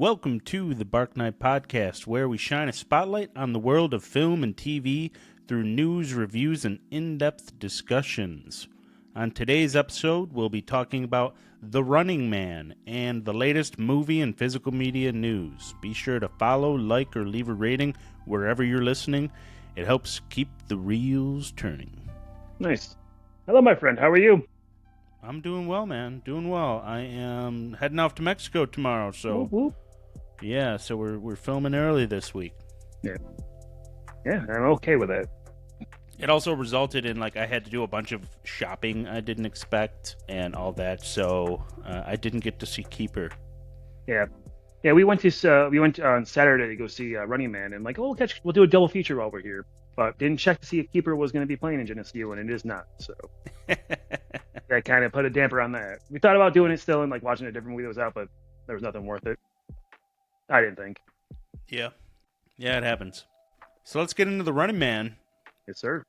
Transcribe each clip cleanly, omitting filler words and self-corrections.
Welcome to the Bark Night Podcast, where we shine a spotlight on the world of film and TV through news, reviews, and in-depth discussions. On today's episode, we'll be talking about The Running Man and the latest movie and physical media news. Be sure to follow, like, or leave a rating wherever you're listening. It helps keep the reels turning. Nice. Hello, my friend. How are you? I'm doing well, man. Doing well. I am heading off to Mexico tomorrow, so... Whoop, whoop. Yeah, so we're filming early this week. Yeah, I'm okay with that. It also resulted in, I had to do a bunch of shopping I didn't expect and all that, so I didn't get to see Keeper. Yeah, we went on Saturday to go see Running Man, and we'll do a double feature while we're here. But didn't check to see if Keeper was going to be playing in Geneseo, and it is not. So that kind of put a damper on that. We thought about doing it still and watching a different movie that was out, but there was nothing worth it. I didn't think. Yeah, it happens. So let's get into The Running Man. Yes, sir.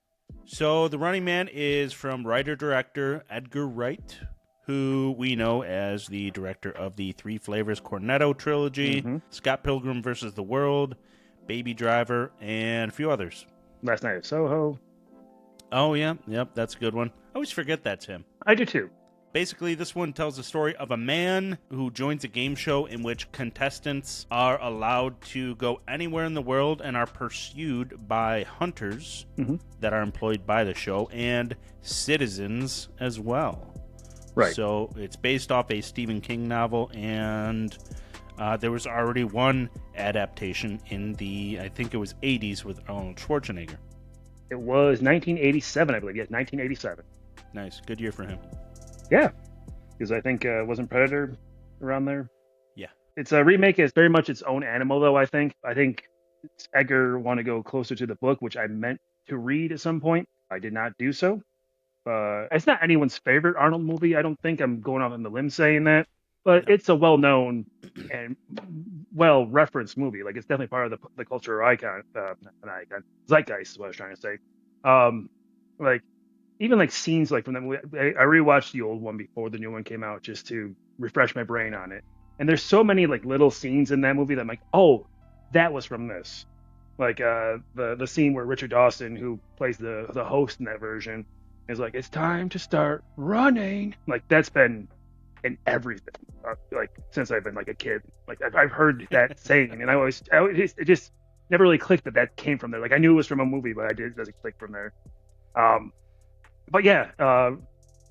So The Running Man is from writer-director Edgar Wright, who we know as the director of the Three Flavors Cornetto trilogy, Scott Pilgrim vs. the World, Baby Driver, and a few others. Last Night at Soho. Oh, yeah. Yep, that's a good one. I always forget that's him. I do, too. Basically, this one tells the story of a man who joins a game show in which contestants are allowed to go anywhere in the world and are pursued by hunters that are employed by the show and citizens as well. Right. So it's based off a Stephen King novel, and there was already one adaptation in the, I think it was 80s with Arnold Schwarzenegger. It was 1987, I believe. Yes, 1987. Nice. Good year for him. Yeah, because I think wasn't Predator around there? Yeah. It's a remake. It's very much its own animal, though, I think. I think Edgar want to go closer to the book, which I meant to read at some point. I did not do so. It's not anyone's favorite Arnold movie. I don't think I'm going out on the limb saying that. But It's a well-known and well-referenced movie. It's definitely part of the cultural icon. Zeitgeist is what I was trying to say. Even scenes from that movie. I rewatched the old one before the new one came out just to refresh my brain on it. And there's so many little scenes in that movie that I'm like, oh, that was from this. The scene where Richard Dawson, who plays the host in that version, is like, it's time to start running. That's been in everything. Since I've been a kid. I've heard that saying, and it just never really clicked that came from there. I knew it was from a movie, but it doesn't click from there. But yeah,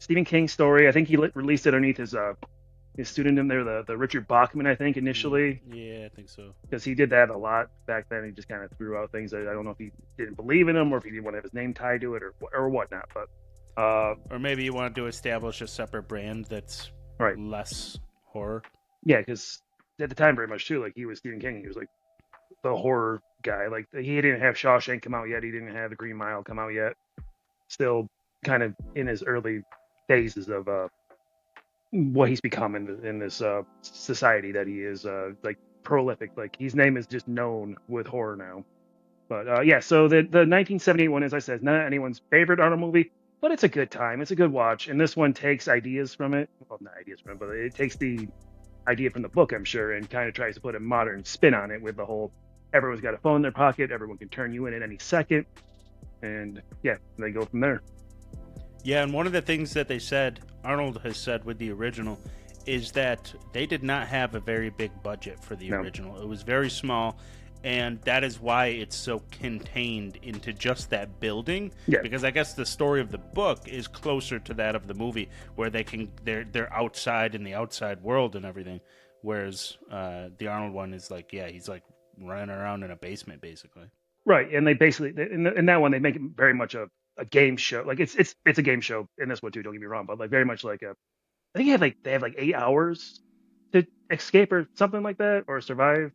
Stephen King's story. I think he released it underneath his pseudonym there, the Richard Bachman, I think, initially. Yeah, I think so. Because he did that a lot back then. He just kind of threw out things that I don't know if he didn't believe in them or if he didn't want to have his name tied to it or whatnot. But or maybe he wanted to establish a separate brand that's less horror. Yeah, because at the time, very much too, he was Stephen King. He was the horror guy. He didn't have Shawshank come out yet. He didn't have The Green Mile come out yet. Still kind of in his early phases of what he's become in this society that he is prolific. His name is just known with horror now. But yeah, so the 1978 one, as I said, is not anyone's favorite Arnold movie, but it's a good time. It's a good watch, and this one takes ideas from it. Well, not ideas from it, but it takes the idea from the book, I'm sure, and kind of tries to put a modern spin on it with the whole everyone's got a phone in their pocket, everyone can turn you in at any second, and yeah, they go from there. Yeah, and one of the things that they said, Arnold has said with the original, is that they did not have a very big budget for the original. It was very small, and that is why it's so contained into just that building. Yeah. Because I guess the story of the book is closer to that of the movie, where they're outside in the outside world and everything, whereas the Arnold one is he's running around in a basement basically. Right, and they basically in that one they make it very much a game show. It's a game show in this one too. Don't get me wrong, but very much I think they have 8 hours to escape or something like that or survive.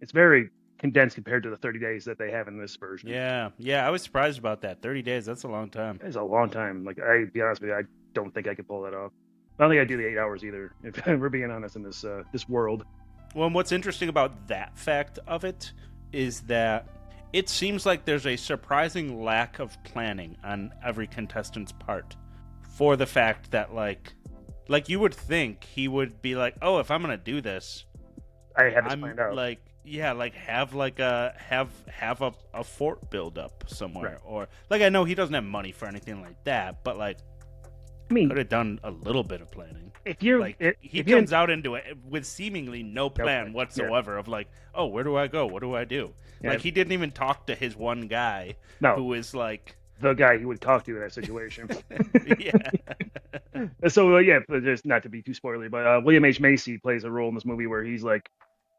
It's very condensed compared to the 30 days that they have in this version. Yeah, I was surprised about that. 30 days, that's a long time. It's a long time. I be honest with you, I don't think I could pull that off. I don't think I'd do the 8 hours either. If we're being honest in this world. Well, and what's interesting about that fact of it is that it seems like there's a surprising lack of planning on every contestant's part for the fact that, you would think he would be oh, if I'm going to do this, I had this I'm planned out. like, yeah, like have like have a fort build up somewhere, Right. or like I know he doesn't have money for anything like that, but like I mean, could have done a little bit of planning. if you're Like he if you're in, comes out into it with seemingly no no plan plan. Yeah. whatsoever of like, oh, where do I go? What do I do? Yeah. Like he didn't even talk to his one guy No, who is like, the guy he would talk to in that situation. yeah, So yeah, but just not to be too spoilery, but William H Macy plays a role in this movie where he's like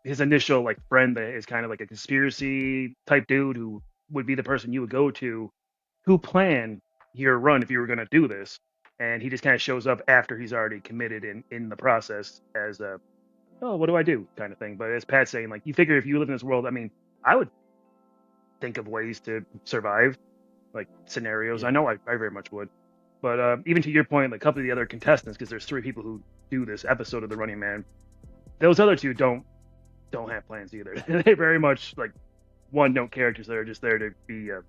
his initial like friend that is kind of like a conspiracy type dude who would be the person you would go to plan your run if you were going to do this, and he just kind of shows up after he's already committed in the process as a, oh, what do I do kind of thing. But as Pat's saying, like, you figure if you live in this world, I mean, I would think of ways to survive, like scenarios. I yeah, know I very much would. But even to your point, like a couple of the other contestants, because there's three people who do this episode of The Running Man, those other two don't have plans either. They very much like one don't characters that are just there to be a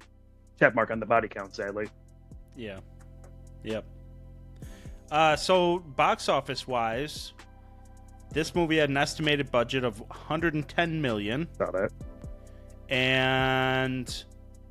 check mark on the body count. Sadly, yeah, yep. So box office wise, this movie had an estimated budget of 110 million, saw that. and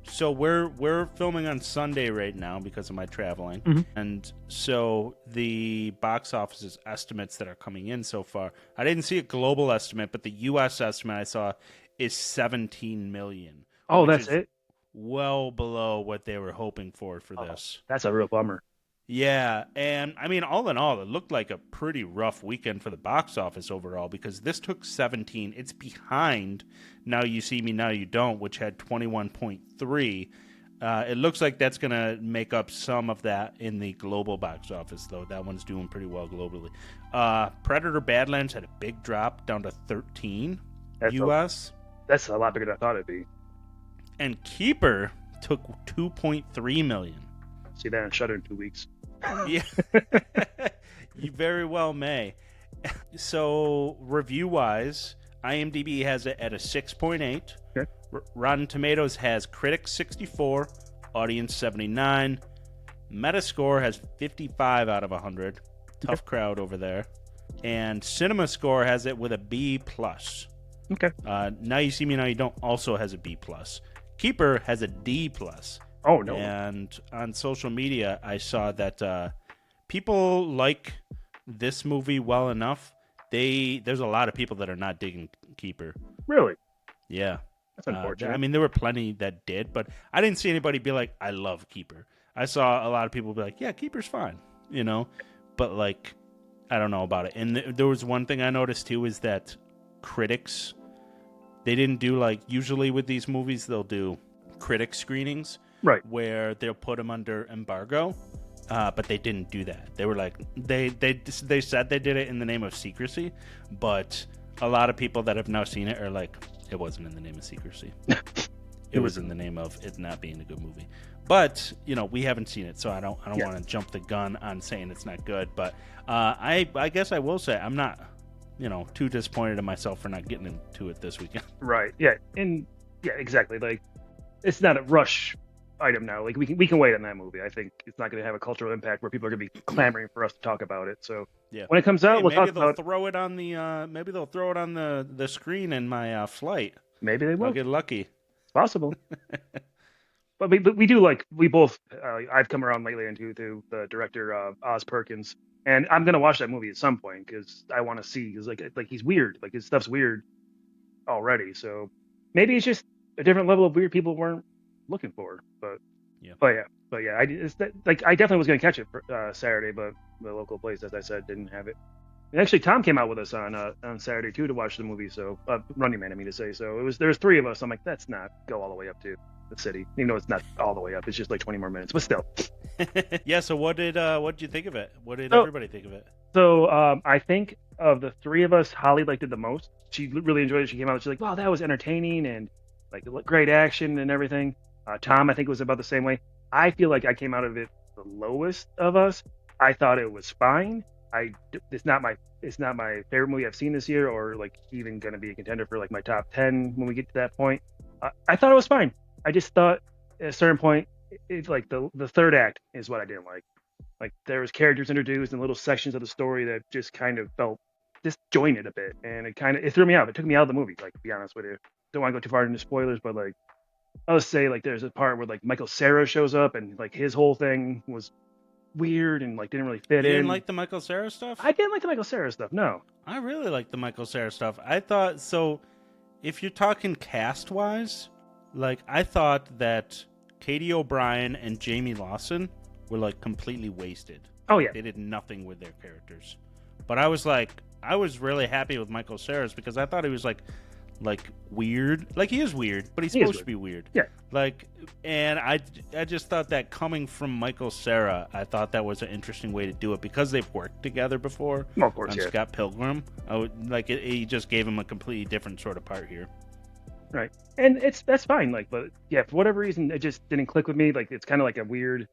so we're filming on Sunday right now because of my traveling, Mhm. and so the box office's estimates that are coming in so far, I didn't see a global estimate, but the U.S. estimate I saw is 17 million, Oh, which that's is it. well below what they were hoping for Oh, this. that's a real bummer. Yeah, and I mean, all in all, it looked like a pretty rough weekend for the box office overall because this took 17. It's behind Now You See Me, Now You Don't, which had 21.3. It looks like that's going to make up some of that in the global box office, though. That one's doing pretty well globally. Predator Badlands had a big drop down to 13 That's US. that's a lot bigger than I thought it'd be. And Keeper took 2.3 million. See that on Shudder in 2 weeks. Yeah, you very well may. So, review wise, IMDb has it at a 6.8. Okay. Rotten Tomatoes has critics 64, audience 79. Metascore has 55 out of 100. Tough crowd over there. And Cinemascore has it with a B plus. Okay. Now You See Me, Now You Don't also has a B plus. Keeper has a D plus. Oh no. And on social media, I saw that people like this movie well enough. There's a lot of people that are not digging Keeper. Really? Yeah, That's unfortunate. I mean, there were plenty that did, but I didn't see anybody be like, "I love Keeper." I saw a lot of people be like, "Yeah, Keeper's fine," you know, but like, I don't know about it. And there was one thing I noticed too is that critics, they didn't do like usually with these movies they'll do critic screenings. Right. Where they'll put them under embargo, but they didn't do that. They were like they said they did it in the name of secrecy, but a lot of people that have now seen it are like, it wasn't in the name of secrecy. It was in the name of it not being a good movie. But you know, we haven't seen it, so I don't want to jump the gun on saying it's not good. But I guess I will say I'm not, too disappointed in myself for not getting into it this weekend. Right. Yeah. And yeah, exactly. Like, it's not a rush item now. Like, we can wait on that movie. I think it's not going to have a cultural impact where people are going to be clamoring for us to talk about it. So Yeah. when it comes out, we'll talk maybe they'll about. throw it on the maybe they'll throw it on the screen in my flight. Maybe they will. I'll get lucky. It's possible. But we do like, we both. I've come around lately into the director Oz Perkins, and I'm gonna watch that movie at some point because I want to see, because like he's weird. Like, his stuff's weird already. So maybe it's just a different level of weird people weren't looking for. But Yeah. but yeah, I definitely was gonna catch it for, Saturday, but the local place, as I said, didn't have it. And actually, Tom came out with us on Saturday too to watch the movie. So Running Man, I mean to say. So there was three of us. I'm like, that's not go all the way up to the city. Even though it's not all the way up, it's just like 20 more minutes, but still. Yeah. So what did you think of it? What did So- everybody think of it? So I think of the three of us, Holly liked it the most. She really enjoyed it. She came out. She's like, "Wow, that was entertaining and like great action and everything." Tom, I think, was about the same way. I feel like I came out of it the lowest of us. I thought it was fine. It's not my favorite movie I've seen this year, or like even going to be a contender for like my top 10 when we get to that point. I thought it was fine. I just thought at a certain point, it's like the third act is what I didn't like. Like, there was characters introduced and little sections of the story that just kind of felt disjointed a bit, and it threw me out. It took me out of the movie. Like, to be honest with you, don't want to go too far into spoilers, but like I'll say like there's a part where like Michael Cera shows up, and like his whole thing was weird and like didn't really fit You didn't in. like the Michael Cera stuff? I didn't like the Michael Cera stuff. No. I really like the Michael Cera stuff. I thought so. If you're talking cast wise, like I thought that Katy O'Brian and Jamie Lawson were like completely wasted. Oh yeah. They did nothing with their characters. But I was really happy with Michael Cera's because I thought he was like weird. Like he is weird, but he's supposed to be weird. Yeah. Like, and I just thought that coming from Michael Cera, I thought that was an interesting way to do it because they've worked together before. Well, of course, on yeah. Scott Pilgrim. I would like it. He just gave him a completely different sort of part here. Right. And that's fine. Like, but yeah, for whatever reason, it just didn't click with me. Like, it's kind of like a weird,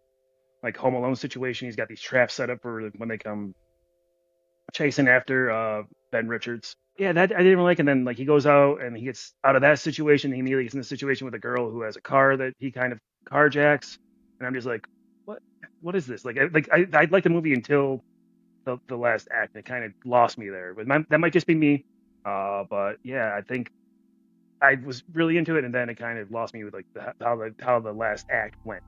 like Home Alone situation. He's got these traps set up for when they come chasing after Ben Richards. Yeah, that I didn't really like. And then like he goes out and he gets out of that situation. He immediately gets in a situation with a girl who has a car that he kind of carjacks. And I'm just like, what? What is this? I liked the movie until the last act. It kind of lost me there. But that might just be me. But yeah, I think I was really into it, and then it kind of lost me with like how the last act went.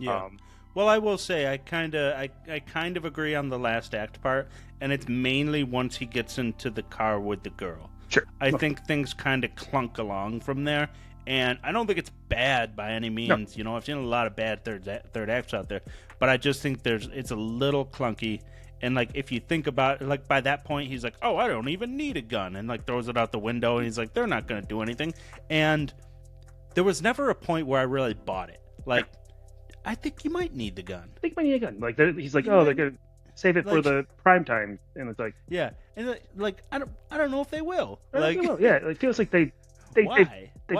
Yeah. Well, I will say I kind of agree on the last act part, and it's mainly once he gets into the car with the girl. Sure. I think things kind of clunk along from there, and I don't think it's bad by any means. No. You know, I've seen a lot of bad third acts out there, but I just think it's a little clunky. And like if you think about it, like by that point he's like, "Oh, I don't even need a gun," and like throws it out the window, and he's like, "They're not going to do anything." And there was never a point where I really bought it. Like, I think you might need the gun. I think I need a gun. Like he's like, oh, they're gonna save it for the prime time, and it's like, yeah, and like I don't know if they will. Like, yeah, it feels like they why would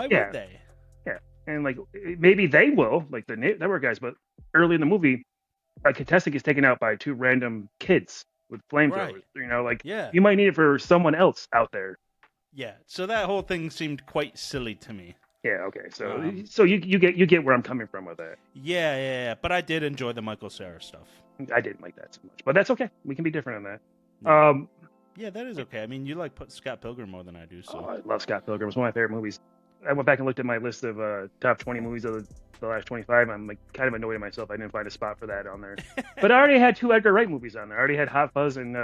they? Yeah, and like maybe they will, like the network guys, but early in the movie, a contestant gets taken out by two random kids with flamethrowers. Right. You know, like Yeah. you might need it for someone else out there. Yeah, so that whole thing seemed quite silly to me. Yeah. Okay. So you get where I'm coming from with that. Yeah. But I did enjoy the Michael Cera stuff. I didn't like that so much, but that's okay. We can be different on that. Yeah. Yeah, that is okay. I mean, you like Scott Pilgrim more than I do, so. Oh, I love Scott Pilgrim. It's one of my favorite movies. I went back and looked at my list of top 20 movies of the last 25. I'm like kind of annoyed at myself. I didn't find a spot for that on there. But I already had two Edgar Wright movies on there. I already had Hot Fuzz and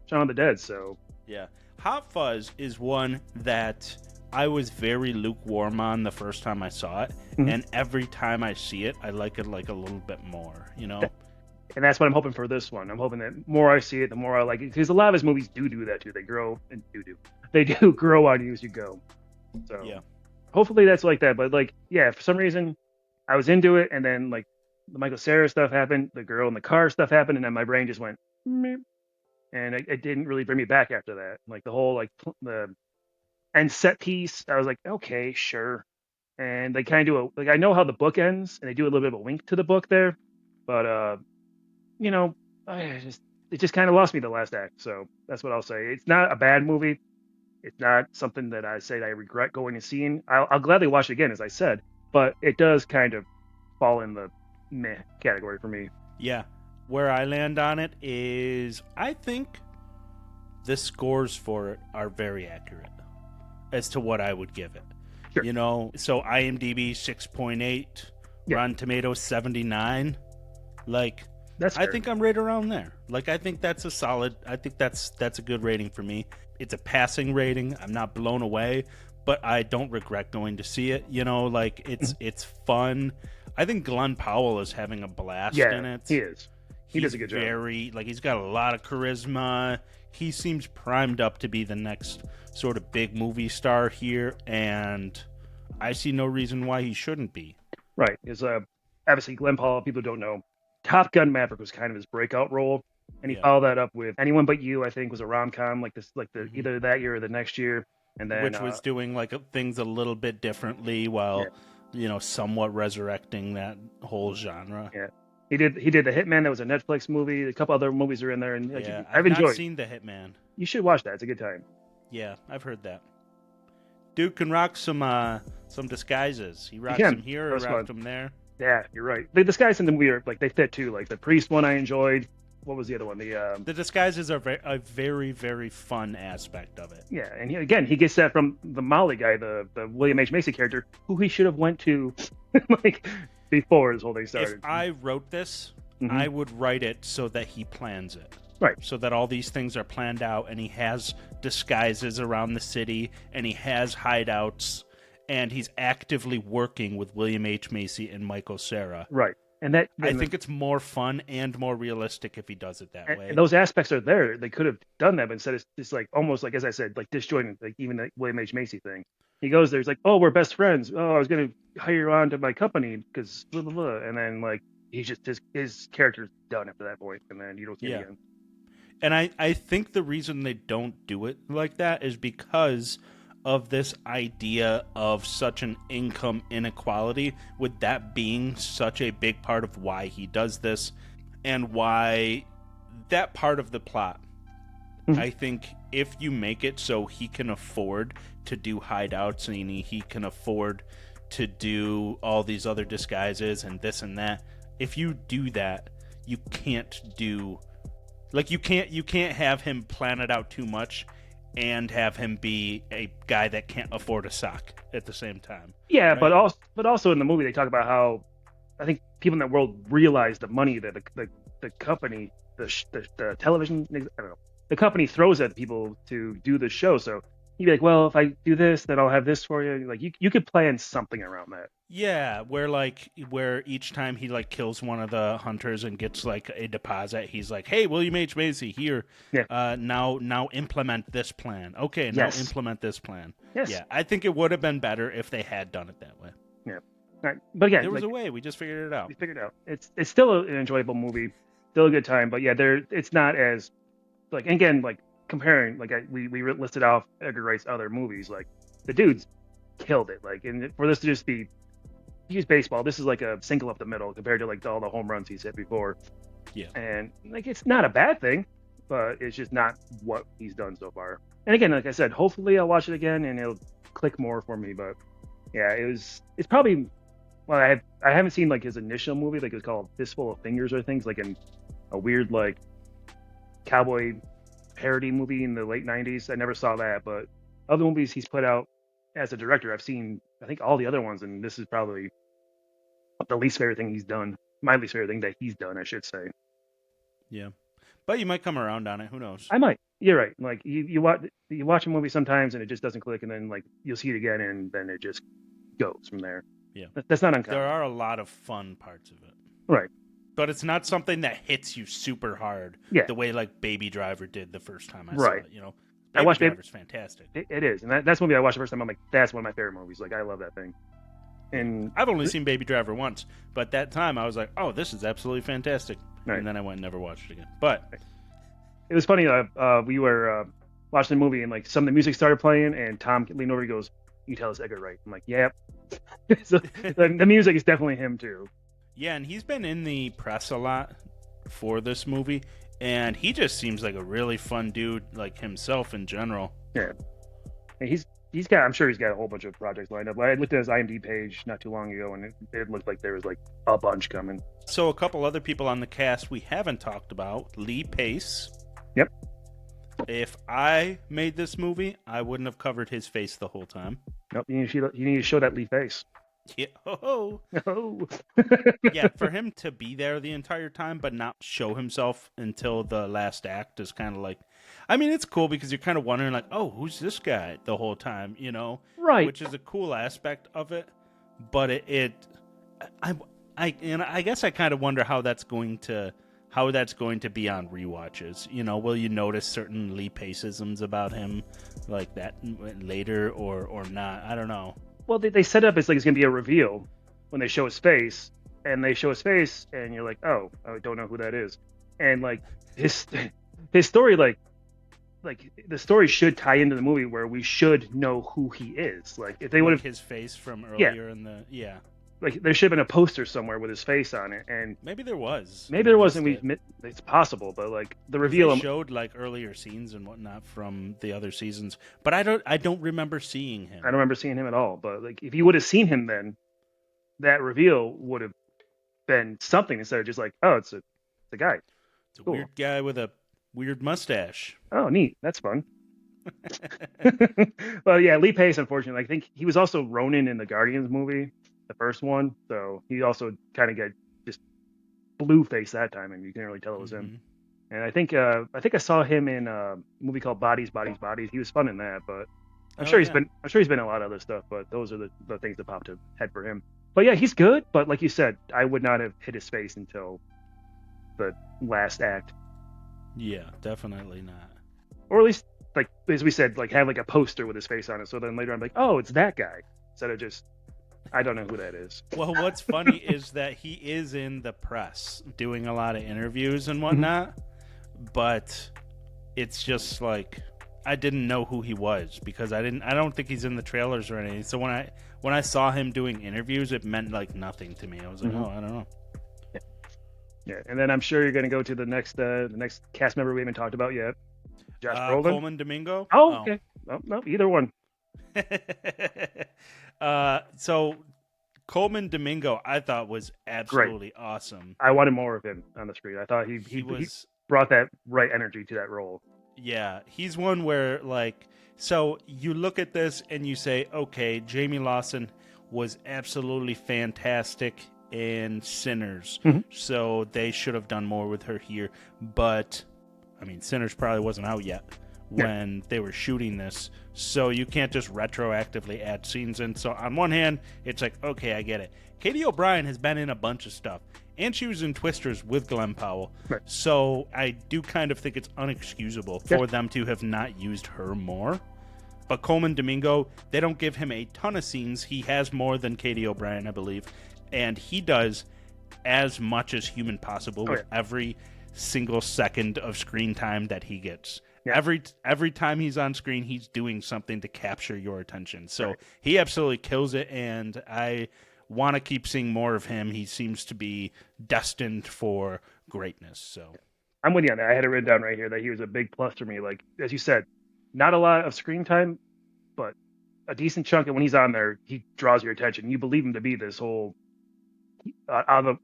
Shaun of the Dead. So yeah, Hot Fuzz is one that I was very lukewarm on the first time I saw it, and every time I see it, I like it like a little bit more. You know. And that's what I'm hoping for this one. I'm hoping that the more I see it, the more I like it. Because a lot of his movies do that too. They grow and they do grow on you as you go. So yeah. Hopefully that's like that. But like, yeah, for some reason I was into it, and then like the Michael Cera stuff happened, the girl in the car stuff happened, and then my brain just went, meep. And it didn't really bring me back after that. Like the whole like the end set piece, I was like, okay, sure. And they kind of do I know how the book ends, and they do a little bit of a wink to the book there, but you know, it just kind of lost me the last act. So that's what I'll say. It's not a bad movie. It's not something that I say that I regret going and seeing. I'll gladly watch it again, as I said, but it does kind of fall in the meh category for me. Yeah. Where I land on it is I think the scores for it are very accurate as to what I would give it. Sure. You know, so IMDb 6.8, Yeah. Rotten Tomatoes 79. Like, That's I fair. think I'm right around there. Like, I think that's a good rating for me. It's a passing rating. I'm not blown away, but I don't regret going to see it. You know, like it's fun. I think Glenn Powell is having a blast in it. He is. He does a good job. He's got a lot of charisma. He seems primed up to be the next sort of big movie star here, and I see no reason why he shouldn't be. Right. Is obviously Glenn Powell, people don't know. Top Gun Maverick was kind of his breakout role, and he followed that up with Anyone But You. I think was a rom-com either that year or the next year, and then which was doing like things a little bit differently while somewhat resurrecting that whole genre. Yeah, he did The Hitman. That was a Netflix movie. A couple other movies are in there, and I've enjoyed. not seen The Hitman. You should watch that. It's a good time. Yeah, I've heard that. Dude can rock some disguises. He rocks them here or rocks them there. Yeah, you're right. The disguise in the movie are like they fit too. Like the priest one I enjoyed. what was the other one? The disguises are a very, very fun aspect of it. Yeah, and he gets that from the Molly guy, the William H Macy character, who he should have went to like before this whole thing started. If I wrote this, I would write it so that he plans it. Right. So that all these things are planned out, and he has disguises around the city, and he has hideouts, and he's actively working with William H. Macy and Michael Cera. Right. And that I think it's more fun and more realistic if he does it that way. And those aspects are there. They could have done that, but instead it's like almost like, as I said, like disjointed, like even the William H. Macy thing. He goes there, he's like, oh, we're best friends. Oh, I was going to hire you on to my company because blah, blah, blah. And then like he's just, his character's done after that point, and then you don't see him again. And I think the reason they don't do it like that is because of this idea of such an income inequality, with that being such a big part of why he does this, and why that part of the plot. I think if you make it so he can afford to do hideouts and he can afford to do all these other disguises and this and that, if you do that, you can't do, like, you can't have him plan it out too much and have him be a guy that can't afford a sock at the same time. Yeah, right? but also in the movie they talk about how I think people in that world realize the money that the company, the television, I don't know, the company throws at people to do the show. So you'd be like, well, if I do this, then I'll have this for you. Like you could plan something around that. Yeah, where each time he like kills one of the hunters and gets like a deposit, he's like, "Hey, William H. Macy, here. Yeah. Now implement this plan. Okay, now Yes. implement this plan." Yes. Yeah, I think it would have been better if they had done it that way. Yeah. Right. But again, there was a way. We just figured it out. We figured it out. It's still an enjoyable movie, still a good time. But yeah, it's not as like, again, like comparing, like we listed off Edgar Wright's other movies, like the dude's killed it. Like, and for this to just be, use baseball, this is like a single up the middle compared to like all the home runs he's hit before. Yeah. And like it's not a bad thing, but it's just not what he's done so far. And again, like I said, hopefully I'll watch it again and it'll click more for me. But yeah, it's probably, well, I haven't seen like his initial movie, like it's called Fistful of Fingers or things, like in a weird like cowboy parody movie in the late 90s. I never saw that, but other movies he's put out as a director, I've seen, I think, all the other ones, and this is probably the least favorite thing he's done. My least favorite thing that he's done, I should say. Yeah, but you might come around on it. Who knows? I might. You're right. Like you watch a movie sometimes and it just doesn't click, and then like you'll see it again, and then it just goes from there. Yeah, that's not uncommon. There are a lot of fun parts of it. Right. But it's not something that hits you super hard. Yeah. The way like Baby Driver did the first time I saw it. You know, Baby Driver's fantastic. It is, and that's the movie I watched the first time. I'm like, that's one of my favorite movies. Like, I love that thing. And I've only seen Baby Driver once, but that time I was like, oh, this is absolutely fantastic. Right. And then I went and never watched it again. But it was funny. We were watching the movie, and like some of the music started playing, and Tom leaned over. He goes, "You tell us Edgar Wright." I'm like, "Yep." So the music is definitely him too. Yeah, and he's been in the press a lot for this movie, and he just seems like a really fun dude, like himself in general. Yeah, and he's got. I'm sure he's got a whole bunch of projects lined up. I looked at his IMDb page not too long ago, and it looked like there was like a bunch coming. So a couple other people on the cast we haven't talked about: Lee Pace. Yep. If I made this movie, I wouldn't have covered his face the whole time. Nope. You need to show that Lee face. Yeah. Oh. Yeah, for him to be there the entire time but not show himself until the last act is kind of like, I mean, it's cool because you're kind of wondering like, oh, who's this guy the whole time, you know? Right. Which is a cool aspect of it, but I guess I kind of wonder how that's going to be on rewatches. You know, will you notice certain Lee Pace-isms about him like that later or not? I don't know. Well, they set up as like it's going to be a reveal when they show his face, and they show his face, and you're like, oh, I don't know who that is. And like his story, like the story should tie into the movie where we should know who he is. Like if they would have his face from earlier in the like there should have been a poster somewhere with his face on it, and maybe there was. Maybe there was, and it's possible, but like the reveal they showed like earlier scenes and whatnot from the other seasons, but I don't remember seeing him. I don't remember seeing him at all. But like if you would have seen him, then that reveal would have been something instead of just like, oh, it's a guy. It's a Cool. weird guy with a weird mustache. Oh, neat. That's fun. Well, yeah, Lee Pace, unfortunately, I think he was also Ronin in the Guardians movie, the first one. So he also kind of got just blue face that time, and you couldn't really tell it was him. Mhm. And I think I saw him in a movie called Bodies, Bodies, Bodies. He was fun in that, but I'm Oh, sure yeah. I'm sure he's been in a lot of other stuff. But those are the things that popped to head for him. But yeah, he's good. But like you said, I would not have hit his face until the last act, Yeah, definitely not. or at least like as we said, like have like a poster with his face on it. So then later I'm like, oh, it's that guy, instead of just I don't know who that is. Well, what's funny is that he is in the press doing a lot of interviews and whatnot, but it's just like I didn't know who he was because I don't think he's in the trailers or anything. So when I saw him doing interviews, it meant like nothing to me. I was like, oh, I don't know. Yeah, and then I'm sure you're going to go to the next cast member we haven't talked about yet, Josh Brolin. Coleman Domingo. Oh, okay. No, either one. So Coleman Domingo, I thought was absolutely awesome. I wanted more of him on the screen. I thought he brought that right energy to that role. Yeah, he's one where like, so you look at this and you say, okay, Jamie Lawson was absolutely fantastic in Sinners, so they should have done more with her here. But I mean, Sinners probably wasn't out yet when they were shooting this, so you can't just retroactively add scenes in. So on one hand, it's like, okay, I get it. Katy O'Brian has been in a bunch of stuff, and she was in Twisters with Glenn Powell. Right. So I do kind of think it's unexcusable for them to have not used her more. But Coleman Domingo, they don't give him a ton of scenes. He has more than Katy O'Brian, I believe. And he does as much as human possible with every single second of screen time that he gets. Yeah. Every time he's on screen, he's doing something to capture your attention. So he absolutely kills it, and I want to keep seeing more of him. He seems to be destined for greatness. So I'm with you on that. I had it written down right here that he was a big plus for me. Like, as you said, not a lot of screen time, but a decent chunk. And when he's on there, he draws your attention. You believe him to be this whole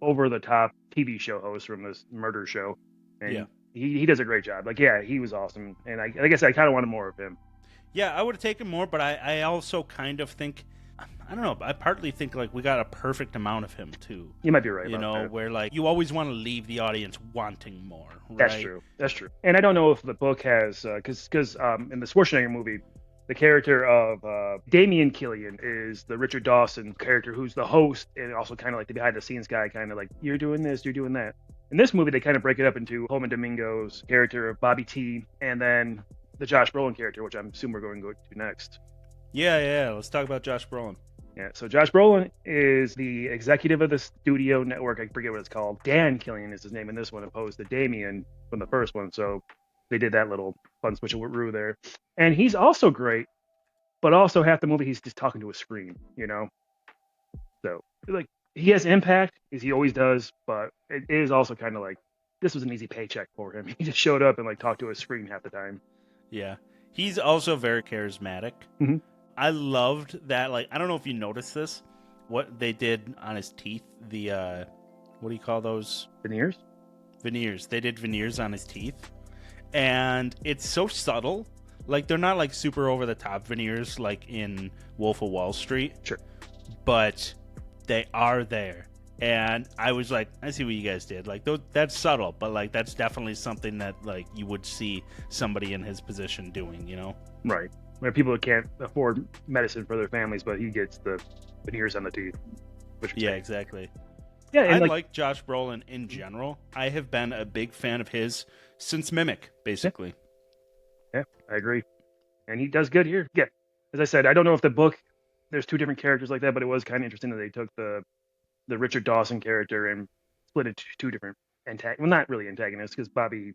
over-the-top TV show host from this murder show. And he does a great job. Like, yeah, he was awesome. And like I said, I kind of wanted more of him. Yeah, I would have taken more, but I also kind of think, I don't know, I partly think like we got a perfect amount of him too. You might be right. You know, that. Where like you always want to leave the audience wanting more. Right? That's true. And I don't know if the book has, because in the Schwarzenegger movie, the character of Damian Killian is the Richard Dawson character who's the host and also kind of like the behind the scenes guy, kind of like, you're doing this, you're doing that. In this movie, they kind of break it up into Coleman Domingo's character of Bobby T and then the Josh Brolin character, which I'm assuming we're going to go to next. Yeah. Let's talk about Josh Brolin. Yeah, so Josh Brolin is the executive of the studio network. I forget what it's called. Dan Killian is his name in this one, opposed to Damian from the first one. So they did that little fun switcheroo there. And he's also great, but also half the movie he's just talking to a screen, you know? So, like, he has impact, as he always does, but it is also kind of like, this was an easy paycheck for him. He just showed up and, like, talked to a screen half the time. Yeah. He's also very charismatic. Mm-hmm. I loved that, like, I don't know if you noticed this, what they did on his teeth, the, what do you call those? Veneers? Veneers. They did veneers on his teeth. And it's so subtle. Like, they're not, like, super over-the-top veneers, like in Wolf of Wall Street. Sure. But they are there. And I was like, I see what you guys did. Like, that's subtle, but, like, that's definitely something that, like, you would see somebody in his position doing, you know? Right. Where people can't afford medicine for their families, but he gets the veneers on the teeth. Exactly. Yeah, and I like Josh Brolin in general. I have been a big fan of his since Mimic, basically. Yeah, I agree. And he does good here. Yeah. As I said, I don't know if the book, there's two different characters like that, but it was kind of interesting that they took the Richard Dawson character and split it to two different well, not really antagonists, because Bobby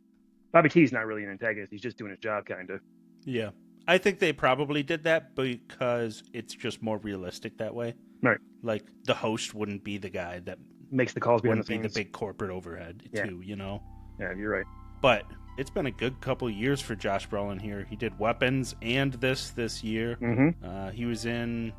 T is not really an antagonist. He's just doing his job, kind of. Yeah. I think they probably did that because it's just more realistic that way. Right. Like, the host wouldn't be the guy that makes the calls behind the scenes. Wouldn't be the big corporate overhead, too, you know? Yeah, you're right. But it's been a good couple of years for Josh Brolin here. He did Weapons and this year. Mm-hmm. He was in...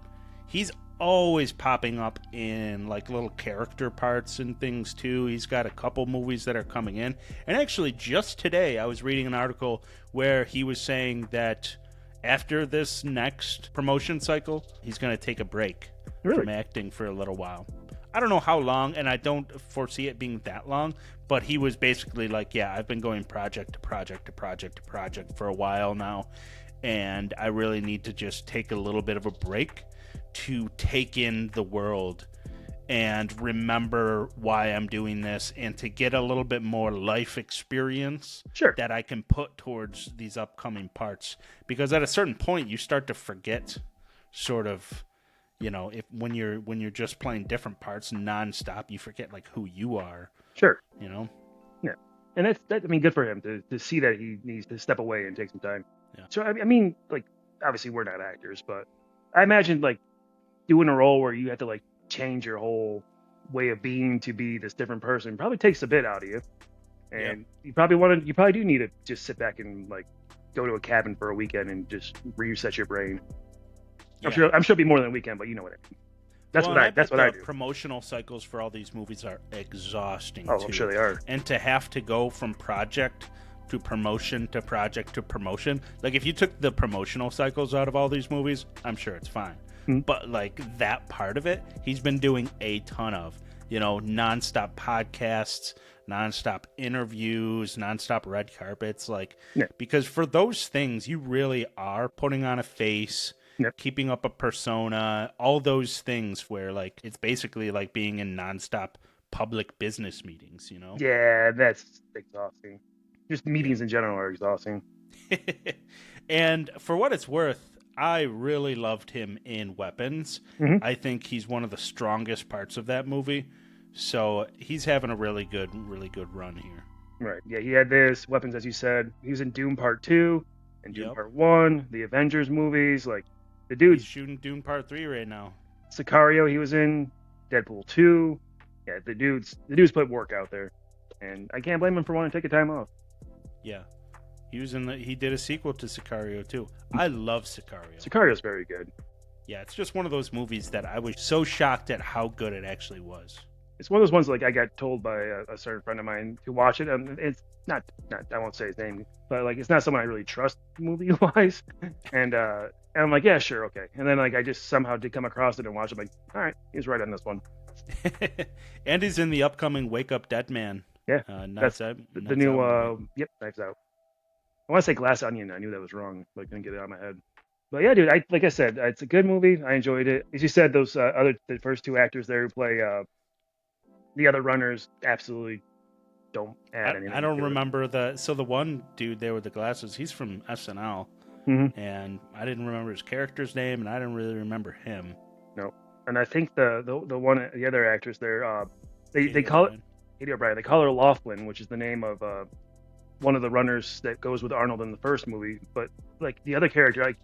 He's always popping up in like little character parts and things too. He's got a couple movies that are coming in. And actually just today I was reading an article where he was saying that after this next promotion cycle, he's going to take a break from acting for a little while. I don't know how long, and I don't foresee it being that long, but he was basically like, yeah, I've been going project to project to project to project for a while now, and I really need to just take a little bit of a break to take in the world and remember why I'm doing this, and to get a little bit more life experience that I can put towards these upcoming parts. Because at a certain point, you start to forget sort of, you know, if when you're just playing different parts nonstop, you forget like who you are. Sure. You know? Yeah. And that's I mean, good for him to see that he needs to step away and take some time. Yeah. So, I mean, like, obviously we're not actors, but I imagine, like, doing a role where you have to, like, change your whole way of being to be this different person probably takes a bit out of you. And you probably do need to just sit back and, like, go to a cabin for a weekend and just reset your brain. I'm sure it'll be more than a weekend, but you know what I mean. That's what I do. Promotional cycles for all these movies are exhausting. Oh, too. I'm sure they are. And to have to go from project to promotion to project to promotion, like if you took the promotional cycles out of all these movies, I'm sure it's fine. Mm-hmm. But like that part of it, he's been doing a ton of, you know, nonstop podcasts, nonstop interviews, nonstop red carpets, like because for those things, you really are putting on a face. Yep. Keeping up a persona, all those things where, like, it's basically like being in nonstop public business meetings, you know? Yeah, that's exhausting. Just meetings in general are exhausting. And for what it's worth, I really loved him in Weapons. Mm-hmm. I think he's one of the strongest parts of that movie. So he's having a really good run here. Right. Yeah, he had this, Weapons, as you said. He was in Doom Part 2 and Doom Part 1, the Avengers movies, like... The dude's shooting Dune Part 3 right now. Sicario, he was in Deadpool 2. Yeah, the dude's put work out there, and I can't blame him for wanting to take a time off. Yeah, he did a sequel to Sicario too. I love Sicario. Sicario's very good. Yeah, it's just one of those movies that I was so shocked at how good it actually was. It's one of those ones like I got told by a certain friend of mine to watch it. It's not I won't say his name, but like it's not someone I really trust movie wise, and I'm like, yeah, sure, okay. And then like I just somehow did come across it and watch it. I'm like, all right, he's right on this one. And he's in the upcoming Wake Up Dead Man. Yeah, that's the new Knives Out. I want to say Glass Onion. I knew that was wrong, but I couldn't get it out of my head. But yeah, dude, like I said, it's a good movie. I enjoyed it. As you said, those the first two actors there who play the other runners absolutely don't add anything. I don't remember the one dude there with the glasses. He's from SNL. Mm-hmm. And I didn't remember his character's name, and I didn't really remember him. No, and I think the other actress there, they call it Katy O'Brian. They call her Laughlin, which is the name of one of the runners that goes with Arnold in the first movie. But like the other character, like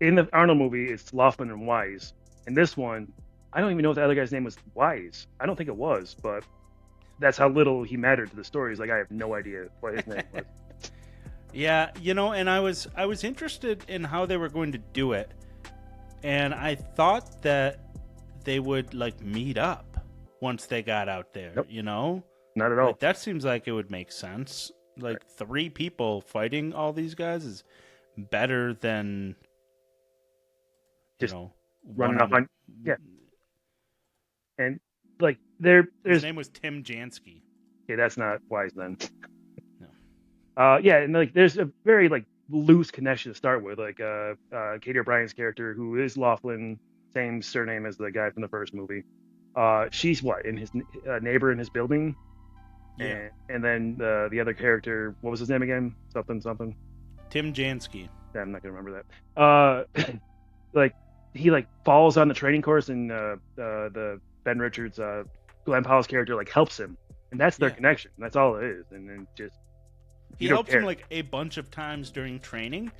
in the Arnold movie, it's Laughlin and Wise. In this one, I don't even know if the other guy's name was Wise. I don't think it was, but that's how little he mattered to the story. He's like, I have no idea what his name was. Yeah, you know, and I was interested in how they were going to do it, and I thought that they would like meet up once they got out there. Nope. You know, not at all. Like, that seems like it would make sense. Like 3 people fighting all these guys is better than just running off on. Yeah, and like his name was Tim Jansky. Okay, that's not Wise then. Yeah, and like there's a very like loose connection to start with, like Katy O'Brien's character, who is Laughlin, same surname as the guy from the first movie. She's in his neighbor in his building, and then the other character, what was his name again? Something. Tim Jansky. Yeah, I'm not gonna remember that. Like he like falls on the training course, and the Ben Richards, Glenn Powell's character, like helps him, and that's their connection. That's all it is, and then just. He helps him like a bunch of times during training,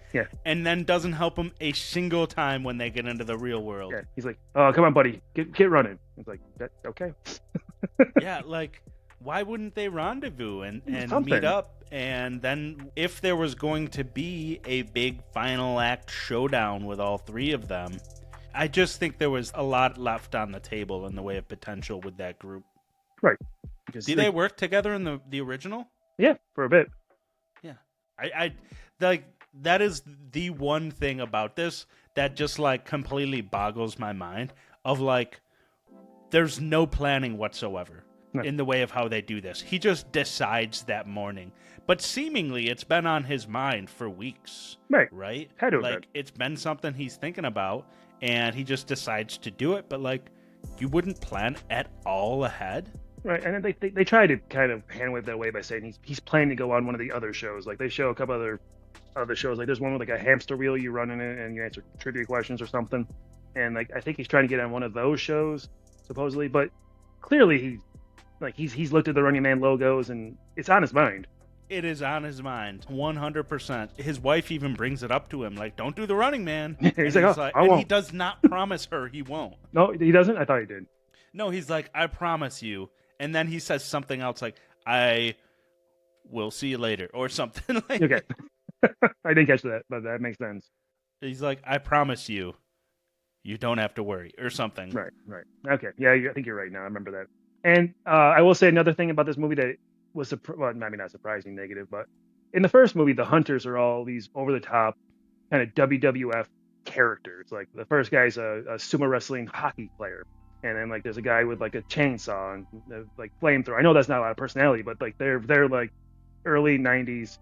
and then doesn't help him a single time when they get into the real world. Yeah, he's like, "Oh, come on, buddy, get running." It's like, okay. Yeah, like why wouldn't they rendezvous and meet up? And then if there was going to be a big final act showdown with all 3 of them, I just think there was a lot left on the table in the way of potential with that group. Right. Because, Did they work together in the original? Yeah, for a bit. Yeah. I like that is the one thing about this that just like completely boggles my mind of like there's no planning whatsoever in the way of how they do this. He just decides that morning. But seemingly it's been on his mind for weeks. Right? Had to have like been. it's been something he's thinking about and he just decides to do it, but like you wouldn't plan at all ahead. Right, and then they try to kind of hand wave that away by saying he's planning to go on one of the other shows. Like they show a couple other shows. Like there's one with like a hamster wheel you run in it and you answer trivia questions or something. And like I think he's trying to get on one of those shows supposedly, but clearly he's looked at the Running Man logos and it's on his mind. It is on his mind, 100%. His wife even brings it up to him, like, "Don't do the Running Man." he's like, I and won't. He does not promise her he won't. No, he doesn't. I thought he did. No, he's like, "I promise you." And then he says something else like, "I will see you later," or something like Okay. I didn't catch that, but that makes sense. He's like, "I promise you, you don't have to worry," or something. Right. Okay. Yeah, I think you're right now. I remember that. And I will say another thing about this movie that was, well, I mean, not surprising, negative, but in the first movie, the hunters are all these over-the-top kind of WWF characters. Like the first guy's a sumo wrestling hockey player. And then like there's a guy with like a chainsaw and like flamethrower. I know that's not a lot of personality, but like they're like early 90s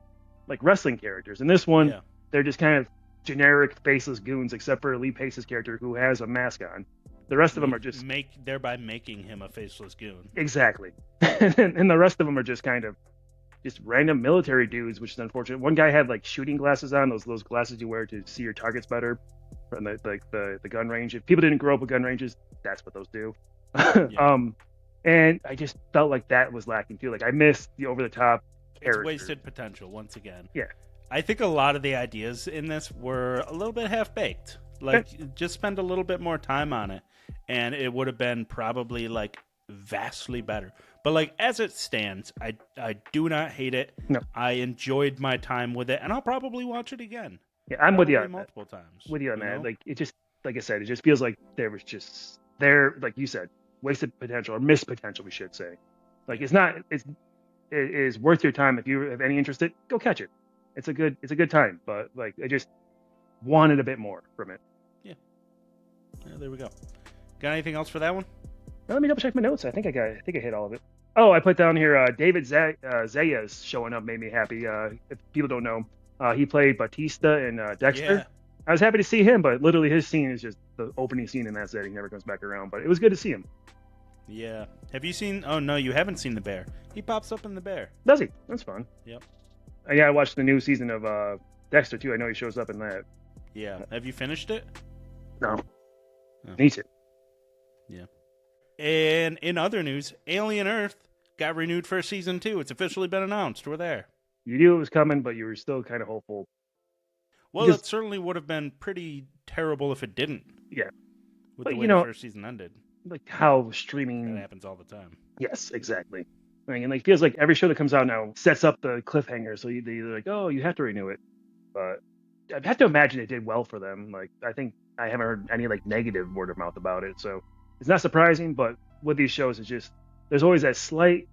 like wrestling characters. And this one, they're just kind of generic faceless goons, except for Lee Pace's character who has a mask on. The rest of them are just thereby making him a faceless goon. Exactly. And the rest of them are just kind of just random military dudes, which is unfortunate. One guy had like shooting glasses on, those glasses you wear to see your targets better from the gun range. If people didn't grow up with gun ranges, that's what those do. And I just felt like that was lacking too. Like I missed the over the top character. It's wasted potential once again. Yeah. I think a lot of the ideas in this were a little bit half baked. Like just spend a little bit more time on it and it would have been probably like vastly better. But like as it stands, I do not hate it. No. I enjoyed my time with it and I'll probably watch it again. Yeah, I'm with you on multiple times. With you on that. Like it just, like I said, it just feels like there was just like you said, wasted potential or missed potential, we should say. Like it is worth your time if you have any interest in it, go catch it. It's a good time, but like I just wanted a bit more from it. Yeah, there we go. Got anything else for that one? Now, let me double check my notes. I think I hit all of it. Oh, I put down here David Zayas showing up made me happy. If people don't know, he played Batista in Dexter. Yeah. I was happy to see him, but literally his scene is just the opening scene in that setting. Never comes back around, but it was good to see him. Yeah. Have you seen? Oh no, you haven't seen The Bear. He pops up in The Bear. Does he? That's fun. Yep. I watched the new season of Dexter too. I know he shows up in that. Yeah. Have you finished it? No. Oh. Need to. Yeah. And in other news, Alien Earth got renewed for season 2. It's officially been announced. We're there. You knew it was coming, but you were still kind of hopeful. Well, it certainly would have been pretty terrible if it didn't. Yeah. With the way the first season ended. Like how streaming... That happens all the time. Yes, exactly. I mean, it feels like every show that comes out now sets up the cliffhanger, so they're like, oh, you have to renew it. But I have to imagine it did well for them. Like, I think I haven't heard any like negative word of mouth about it, so it's not surprising. But with these shows, it's just there's always that slight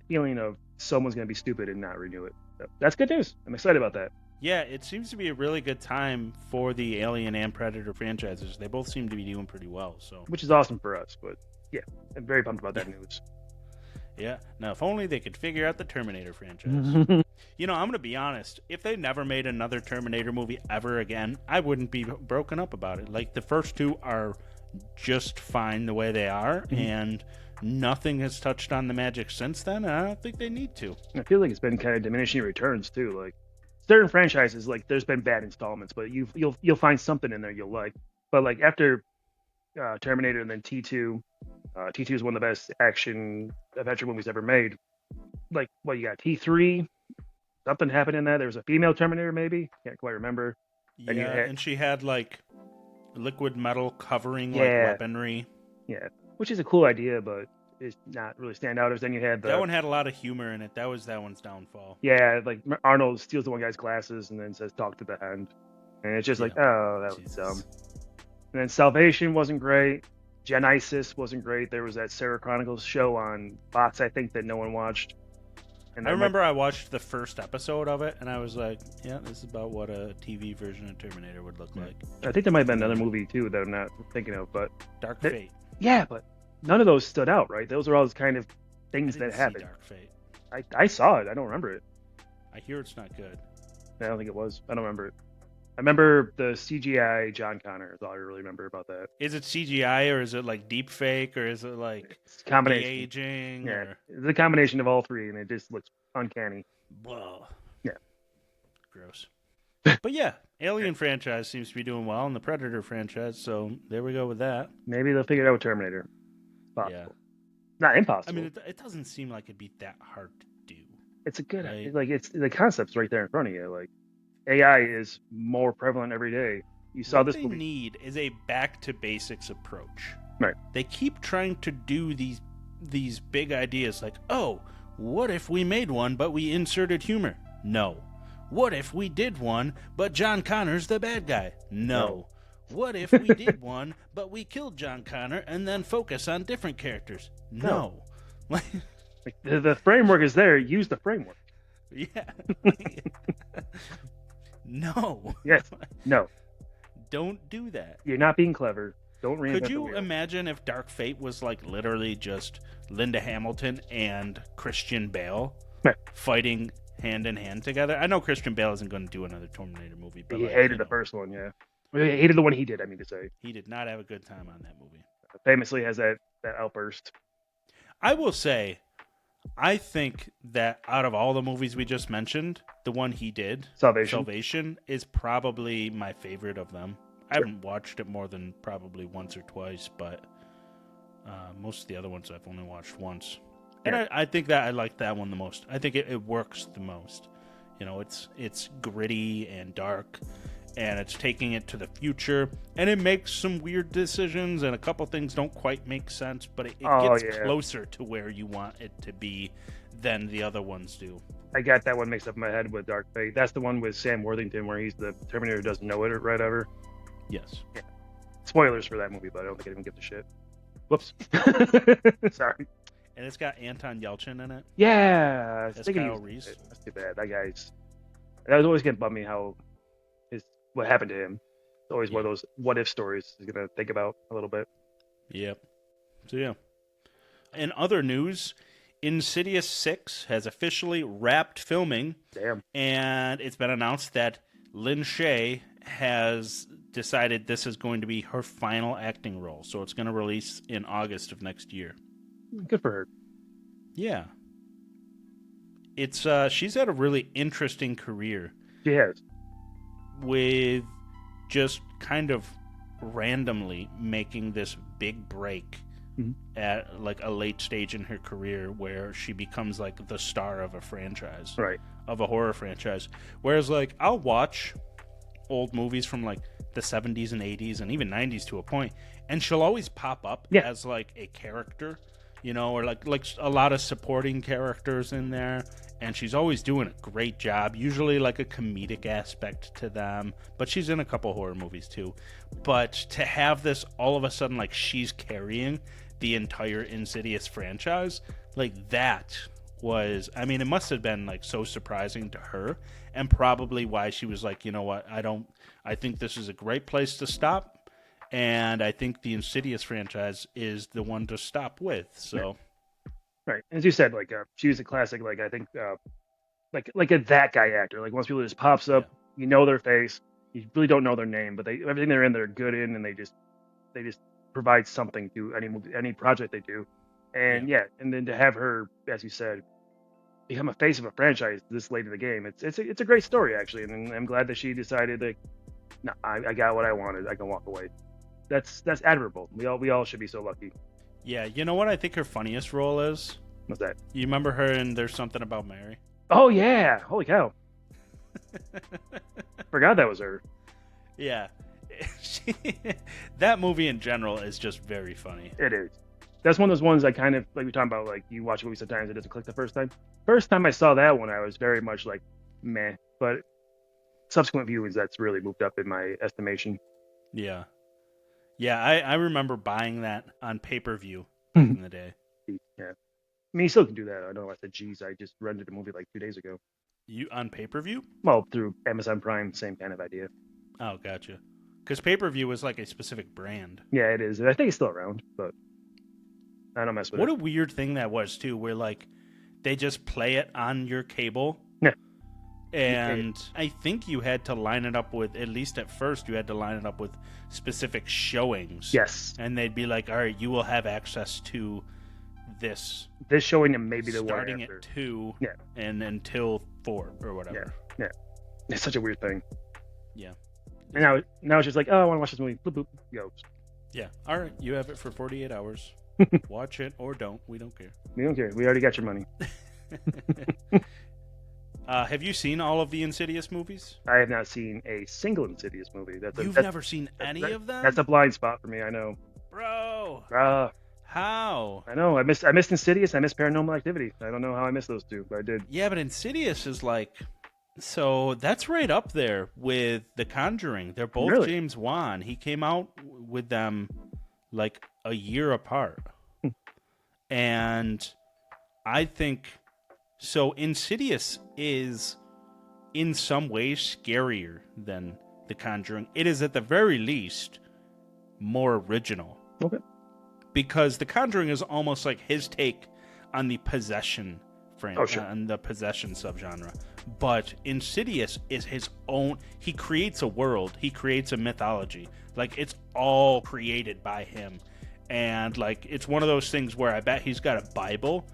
feeling of someone's going to be stupid and not renew it. So that's good news. I'm excited about that. Yeah, it seems to be a really good time for the Alien and Predator franchises. They both seem to be doing pretty well, so which is awesome for us. But yeah, I'm very pumped about that news. Yeah. Now, if only they could figure out the Terminator franchise. You know, I'm going to be honest. If they never made another Terminator movie ever again, I wouldn't be broken up about it. Like, the first two are just fine the way they are, and nothing has touched on the magic since then, and I don't think they need to. I feel like it's been kind of diminishing returns, too. Like, certain franchises, like, there's been bad installments, but you'll find something in there you'll like. But, like, after Terminator and then T2, T2 is one of the best action adventure movies ever made. Like, what you got? T3, something happened in that. There was a female Terminator, maybe. Can't quite remember. Yeah, and she had like liquid metal covering like weaponry. Yeah, which is a cool idea, but it's not really stand out. Then you had that one had a lot of humor in it. That was that one's downfall. Yeah, like Arnold steals the one guy's glasses and then says "talk to the hand," and it's just like, oh, that was dumb. And then Salvation wasn't great. Genesis wasn't great. There was that Sarah Chronicles show on Fox, I think, that no one watched. And I that remember I watched the first episode of it, and I was like, yeah, this is about what a TV version of Terminator would look like. I think there might have been another movie, too, that I'm not thinking of. But Dark Fate. yeah, but none of those stood out, right? Those are all kind of things I that didn't see happened. Dark Fate. I saw it. I don't remember it. I hear it's not good. I don't think it was. I don't remember it. I remember the CGI John Connor is all I really remember about that. Is it CGI, or is it like deep fake, or is it like It's a combination. de-aging? Yeah, Or... it's a combination of all three, and it just looks uncanny. Whoa. Yeah. Gross. But yeah, Alien franchise seems to be doing well, and the Predator franchise, so there we go with that. Maybe they'll figure it out with Terminator. Possible. Yeah. Not impossible. I mean, it doesn't seem like it'd be that hard to do. It's a good, right? like, it's the concept's right there in front of you. Like, AI is more prevalent every day. You saw what this they movie. need is a back to basics approach. Right. They keep trying to do these big ideas like, oh, what if we made one but we inserted humor? No. What if we did one but John Connor's the bad guy? No. What if we did one but we killed John Connor and then focus on different characters? No. Like, the framework is there. Use the framework. Yeah. No. Yes. No. Don't do that. You're not being clever. Don't reinvent Could the you wheel. imagine if Dark Fate was like literally just Linda Hamilton and Christian Bale Right. fighting hand in hand together? I know Christian Bale isn't going to do another Terminator movie, but He like, hated the first one, yeah. Well, he hated the one he did, I mean to say. he did not have a good time on that movie. Famously has that outburst. I will say, I think that out of all the movies we just mentioned, the one he did, Salvation. is probably my favorite of them. I haven't watched it more than probably once or twice, but most of the other ones I've only watched once. And Yeah. I think that I like that one the most. I think it works the most. You know, it's gritty and dark, and it's taking it to the future, and it makes some weird decisions, and a couple things don't quite make sense, but it gets closer to where you want it to be than the other ones do. I got that one mixed up in my head with Dark Fate. That's the one with Sam Worthington where he's the Terminator who doesn't know it or whatever. Yes. Yeah. Spoilers for that movie, but I don't think anyone gives a shit. Whoops. Sorry. And it's got Anton Yelchin in it. Yeah. That's Kyle Reese. That's too bad. That was always going to bum me how what happened to him. It's always one of those what if stories he's going to think about a little bit. Yep. So, yeah. In other news, Insidious 6 has officially wrapped filming. Damn. And it's been announced that Lin Shaye has decided this is going to be her final acting role. So it's going to release in August of next year. Good for her. Yeah. It's she's had a really interesting career. She has. With just kind of randomly making this big break at like a late stage in her career where she becomes like the star of a franchise. Right. Of a horror franchise. Whereas like I'll watch old movies from like the 70s and 80s and even 90s to a point, and she'll always pop up as like a character, you know, or like a lot of supporting characters in there, and she's always doing a great job, usually like a comedic aspect to them, but she's in a couple horror movies too. But to have this all of a sudden like she's carrying the entire Insidious franchise, like that was, I mean, it must have been like so surprising to her, and probably why she was like, you know what, I think this is a great place to stop, and I think the Insidious franchise is the one to stop with. So, right, as you said, like she was a classic. Like I think, like a that guy actor. Like once people just pops up, you know their face, you really don't know their name, but everything they're in, they're good in, and they just provide something to any movie, any project they do. And and then to have her, as you said, become a face of a franchise this late in the game, it's a great story actually, and I'm glad that she decided that, no, I got what I wanted, I can walk away. That's admirable. We all should be so lucky. Yeah, you know what I think her funniest role is? What's that? You remember her in There's Something About Mary? Oh yeah, holy cow! Forgot that was her. Yeah, that movie in general is just very funny. It is. That's one of those ones I kind of, like we talking about, like you watch a movie sometimes it doesn't click the first time. First time I saw that one, I was very much like meh, but subsequent viewings, that's really moved up in my estimation. Yeah. Yeah, I remember buying that on pay-per-view back in the day. Yeah. I mean, you still can do that. I know I said, geez, I just rented a movie like 2 days ago. You on pay-per-view? Well, through Amazon Prime, same kind of idea. Oh, gotcha. Because pay-per-view was like a specific brand. Yeah, it is. I think it's still around, but I don't mess with What it. a weird thing that was, too, where like they just play it on your cable. Yeah. And I think you had to line it up with, at least at first, you had to line it up with specific showings. Yes. And they'd be like, all right, you will have access to this showing and maybe the one starting after. at 2 Yeah. and until 4 or whatever. Yeah. It's such a weird thing. Yeah. And now it's just like, oh, I want to watch this movie. Boop, boop, goes. Yeah. All right. You have it for 48 hours. Watch it or don't. We don't care. We don't care. We already got your money. Have you seen all of the Insidious movies? I have not seen a single Insidious movie. You've never seen any of them? That's a blind spot for me. I know. Bro. How? I know. I missed Insidious. I missed Paranormal Activity. I don't know how I missed those two, but I did. Yeah, but Insidious is like, so that's right up there with The Conjuring. They're both Really? James Wan. He came out with them like a year apart. And I think, so Insidious is in some ways scarier than The Conjuring. It is at the very least more original. Okay. Because The Conjuring is almost like his take on the possession on the possession subgenre. But Insidious is his own. He creates a world. He creates a mythology. Like, it's all created by him. And, like, it's one of those things where I bet he's got a Bible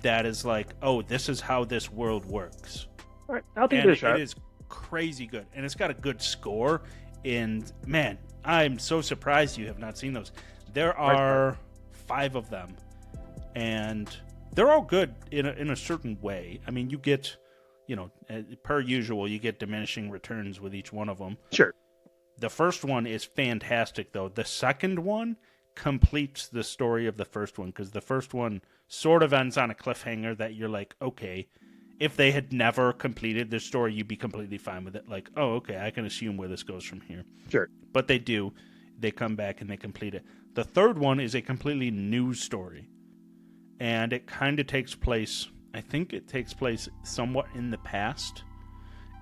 that is like, oh, this is how this world works. All right. I'll think of it a shot. It is crazy good. And it's got a good score. And, man, I'm so surprised you have not seen those. There are 5 of them, and they're all good in a certain way. I mean, you get, per usual, you get diminishing returns with each one of them. Sure. The first one is fantastic, though. The second one completes the story of the first one, because the first one sort of ends on a cliffhanger that you're like, okay, if they had never completed their story, you'd be completely fine with it. Like, oh, okay, I can assume where this goes from here. Sure. But they do. They come back and they complete it. The third one is a completely new story. And it kind of takes place, I think it takes place somewhat in the past.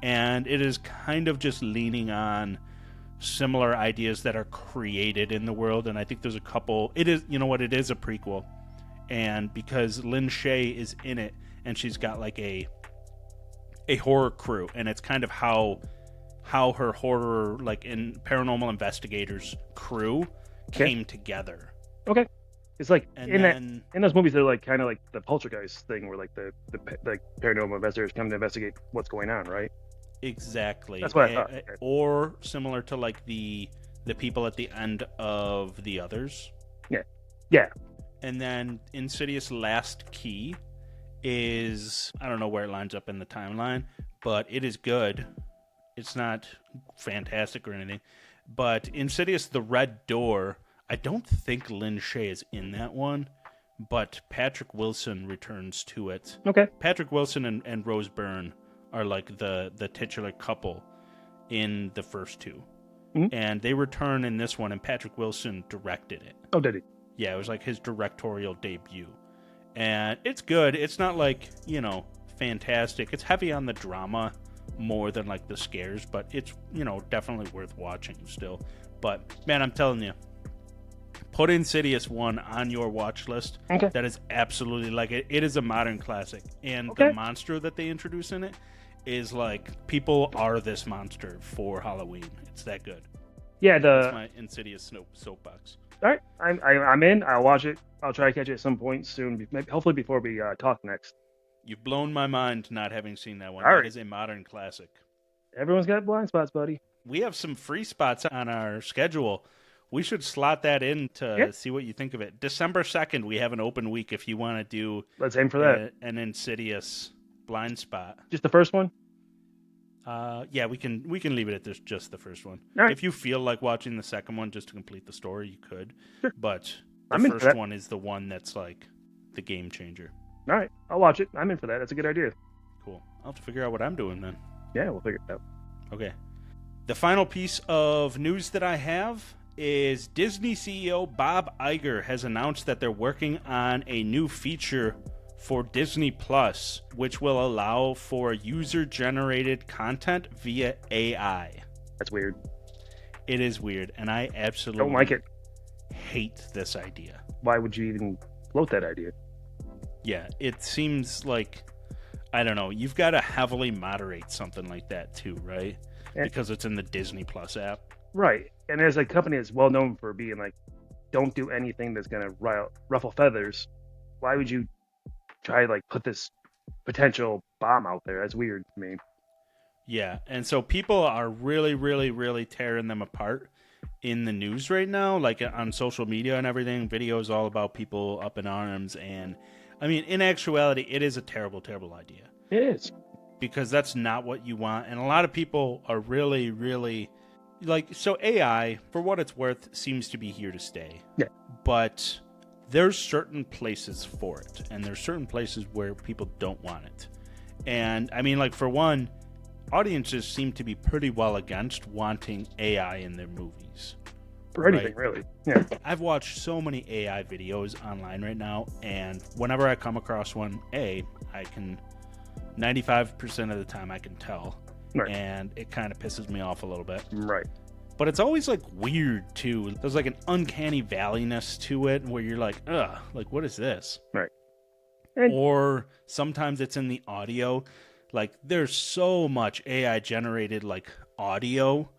And it is kind of just leaning on similar ideas that are created in the world. And I think there's a couple, it is, it is a prequel. And because Lin Shaye is in it, and she's got like a horror crew, and it's kind of how her horror, like in Paranormal Investigators crew, came together. Okay. It's like And in those movies, they're like kind of like the poltergeist thing, where like the paranormal investigators come to investigate what's going on, right? Exactly. That's what I thought. Or similar to like the people at the end of The Others. Yeah. And then Insidious Last Key is, I don't know where it lines up in the timeline, but it is good. It's not fantastic or anything. But Insidious The Red Door, I don't think Lin Shaye is in that one, but Patrick Wilson returns to it. Okay. Patrick Wilson and Rose Byrne are like the titular couple in the first two. Mm-hmm. And they return in this one, and Patrick Wilson directed it. Oh, did he? Yeah, it was like his directorial debut. And it's good. It's not like, fantastic. It's heavy on the drama more than like the scares, but it's, definitely worth watching still. But, man, I'm telling you, put Insidious 1 on your watch list. Okay. That is absolutely like it. It is a modern classic. And Okay. the monster that they introduce in it is like, people are this monster for Halloween. It's that good. Yeah. That's my Insidious soapbox. All right. I'm in. I'll watch it. I'll try to catch it at some point soon. Hopefully before we talk next. You've blown my mind not having seen that one. All That right. is a modern classic. Everyone's got blind spots, buddy. We have some free spots on our schedule. We should slot that in to see what you think of it. December 2nd, we have an open week if you want to do Let's aim for that. an Insidious blind spot. Just the first one? Yeah, we can leave it at just the first one. All right. If you feel like watching the second one just to complete the story, you could. Sure. But I'm the in for first that. one is the one that's like the game changer. All right. I'll watch it. I'm in for that. That's a good idea. Cool. I'll have to figure out what I'm doing then. Yeah, we'll figure it out. Okay. The final piece of news that I have is Disney CEO Bob Iger has announced that they're working on a new feature for Disney Plus, which will allow for user-generated content via AI. That's weird. It is weird, and I absolutely don't like it. Hate this idea. Why would you even float that idea? Yeah, it seems like, I don't know, you've got to heavily moderate something like that too, right? Because it's in the Disney Plus app. Right. And as a company that's well known for being like, don't do anything that's going to ruffle feathers, why would you try to like put this potential bomb out there? That's weird to me. Yeah, and so people are really, really, really tearing them apart in the news right now, like on social media and everything. Videos all about people up in arms, and I mean, in actuality, it is a terrible, terrible idea. It is. Because that's not what you want, and a lot of people are really, really like, so AI, for what it's worth, seems to be here to stay. Yeah. But there's certain places for it, and there's certain places where people don't want it. And I mean, like, for one, audiences seem to be pretty well against wanting AI in their movies. For anything, really. Yeah. I've watched so many AI videos online right now, and whenever I come across one, I can 95% of the time I can tell. Right. And it kind of pisses me off a little bit. Right. But it's always like weird too. There's like an uncanny valleyness to it where you're like, ugh, like what is this? Right. Or sometimes it's in the audio. Like there's so much AI generated like audio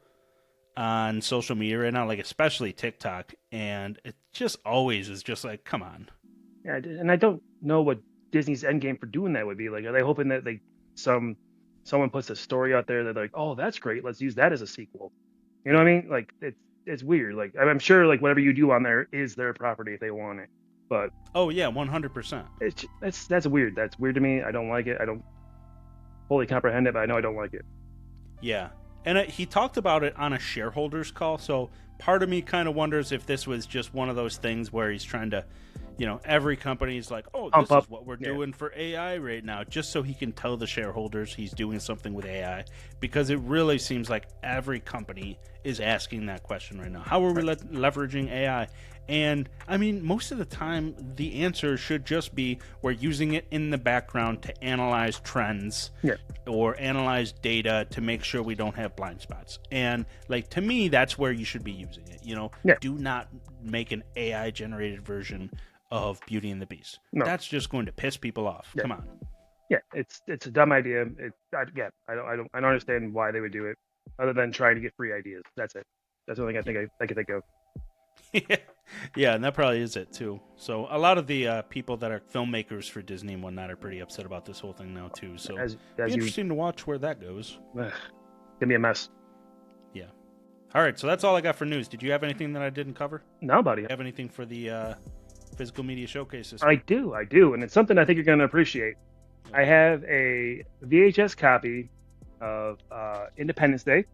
on social media right now, like especially TikTok, and it just always is just like, come on. Yeah, and I don't know what Disney's endgame for doing that would be. Like, are they hoping that someone puts a story out there that like, oh, that's great, let's use that as a sequel? You know what I mean? Like, it's weird. Like, I'm sure like whatever you do on there is their property if they want it. But oh yeah, 100%. That's weird. That's weird to me. I don't like it. I don't fully comprehend it, but I know I don't like it. Yeah. And he talked about it on a shareholders call, so part of me kind of wonders if this was just one of those things where he's trying to, you know, every company's like, oh, this is what we're doing for AI right now, just so he can tell the shareholders he's doing something with AI, because it really seems like every company is asking that question right now. How are we leveraging AI? And, I mean, most of the time, the answer should just be we're using it in the background to analyze trends or analyze data to make sure we don't have blind spots. And, like, to me, that's where you should be using it. You know, do not make an AI-generated version of Beauty and the Beast. No. That's just going to piss people off. Yeah. Come on. Yeah, it's a dumb idea. I don't understand why they would do it, other than trying to get free ideas. That's it. That's the only thing I can think of. Yeah, and that probably is it too. So a lot of the people that are filmmakers for Disney and whatnot are pretty upset about this whole thing now too. So it'll be interesting to watch where that goes. It's gonna be a mess. Yeah. All right, so that's all I got for news. Did you have anything that I didn't cover? No, buddy. Do you have anything for the physical media showcases? I do, and it's something I think you're gonna appreciate. Okay. I have a VHS copy of Independence Day.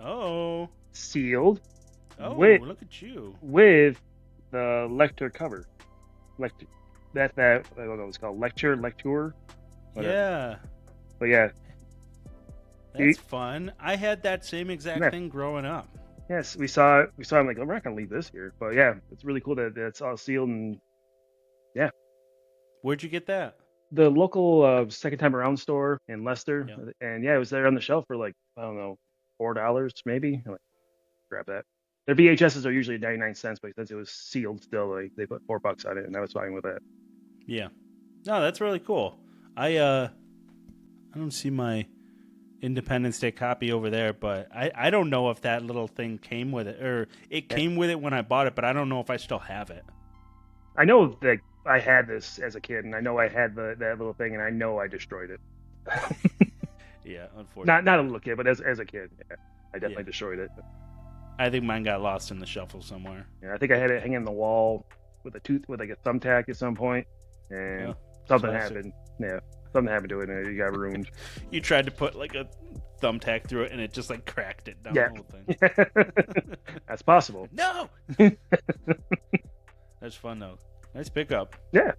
Oh. Sealed. Oh, look at you. With the Lecter cover. I don't know what it's called. Lecture. Whatever. Yeah. But yeah. That's fun. I had that same exact thing growing up. Yes, we saw it. I'm like, we're not going to leave this here. But yeah, it's really cool that it's all sealed and yeah. Where'd you get that? The local second time around store in Leicester. Yeah. And yeah, it was there on the shelf for like, I don't know, $4 maybe. I'm like, grab that. Their VHSs are usually 99 cents, but since it was sealed still, like, they put $4 on it, and I was fine with that. Yeah. No, that's really cool. I don't see my Independence Day copy over there, but I don't know if that little thing came with it, or it came with it when I bought it, but I don't know if I still have it. I know that I had this as a kid, and I know I had that little thing, and I know I destroyed it. Yeah, unfortunately. Not a little kid, but as a kid, yeah, I definitely destroyed it. I think mine got lost in the shuffle somewhere. Yeah, I think I had it hanging on the wall with like a thumbtack at some point, and something happened. Yeah, something happened to it, and it got ruined. You tried to put like a thumbtack through it, and it just like cracked it down the whole thing. That's possible. No. That's fun though. Nice pickup. Yeah.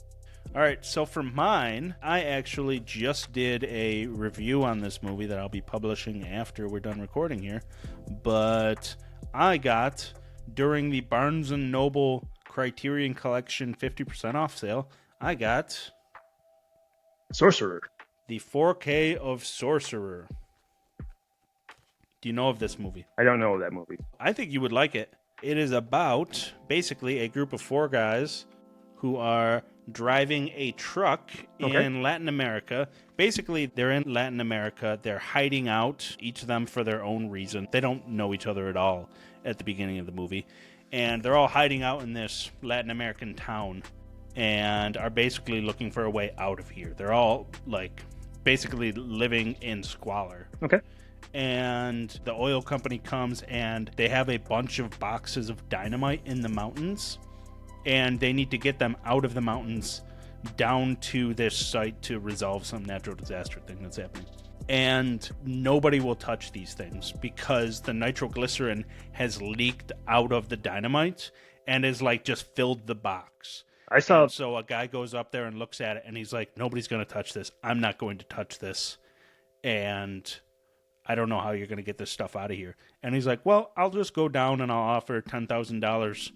All right, so for mine, I actually just did a review on this movie that I'll be publishing after we're done recording here, but I got during the Barnes & Noble Criterion Collection 50% off sale, I got Sorcerer. the 4K of Sorcerer. Do you know of this movie? I don't know that movie. I think you would like it. It is about basically a group of 4 guys who are driving a truck in Latin America. Basically, they're in Latin America. They're hiding out, each of them for their own reason. They don't know each other at all at the beginning of the movie. And they're all hiding out in this Latin American town and are basically looking for a way out of here. They're all, like, basically living in squalor. Okay. And the oil company comes and they have a bunch of boxes of dynamite in the mountains, and they need to get them out of the mountains down to this site to resolve some natural disaster thing that's happening. And nobody will touch these things because the nitroglycerin has leaked out of the dynamite and is like just filled the box. And so a guy goes up there and looks at it and he's like, nobody's going to touch this. I'm not going to touch this. And I don't know how you're going to get this stuff out of here. And he's like, well, I'll just go down and I'll offer $10,000